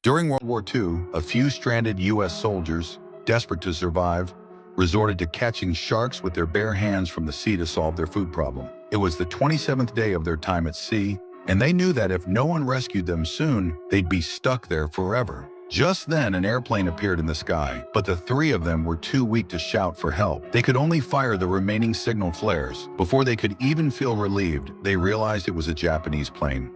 During World War II, a few stranded U.S. soldiers, desperate to survive, resorted to catching sharks with their bare hands from the sea to solve their food problem. It was the 27th day of their time at sea, and they knew that if no one rescued them soon, they'd be stuck there forever. Just then, an airplane appeared in the sky, but the three of them were too weak to shout for help. They could only fire the remaining signal flares. Before they could even feel relieved, they realized it was a Japanese plane.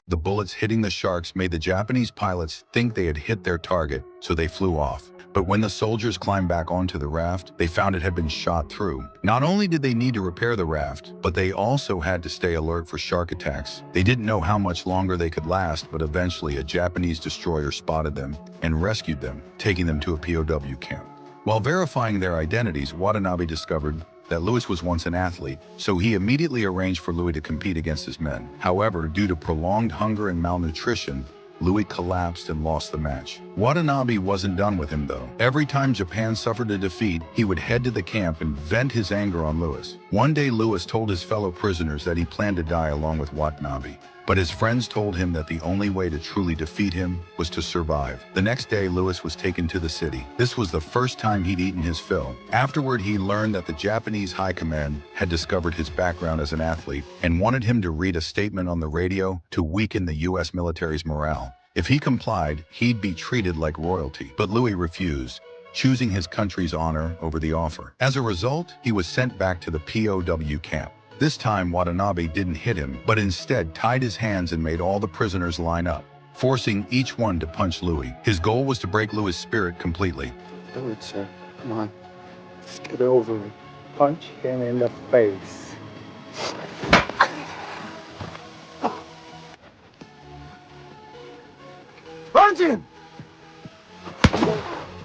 The bullets hitting the sharks made the Japanese pilots think they had hit their target, so they flew off. But when the soldiers climbed back onto the raft, they found it had been shot through. Not only did they need to repair the raft, but they also had to stay alert for shark attacks. They didn't know how much longer they could last, but eventually a Japanese destroyer spotted them and rescued them, taking them to a POW camp. While verifying their identities, Watanabe discovered that Louis was once an athlete, so he immediately arranged for Louis to compete against his men. However, due to prolonged hunger and malnutrition, Louis collapsed and lost the match. Watanabe wasn't done with him though. Every time Japan suffered a defeat, he would head to the camp and vent his anger on Louis. One day Louis told his fellow prisoners that he planned to die along with Watanabe. But his friends told him that the only way to truly defeat him was to survive. The next day, Louis was taken to the city. This was the first time he'd eaten his fill. Afterward, he learned that the Japanese high command had discovered his background as an athlete and wanted him to read a statement on the radio to weaken the U.S. military's morale. If he complied, he'd be treated like royalty. But Louis refused, choosing his country's honor over the offer. As a result, he was sent back to the POW camp. This time, Watanabe didn't hit him, but instead tied his hands and made all the prisoners line up, forcing each one to punch Louis. His goal was to break Louis' spirit completely. Do it, sir. Come on. Let's get over it. Punch him in the face. Punch him!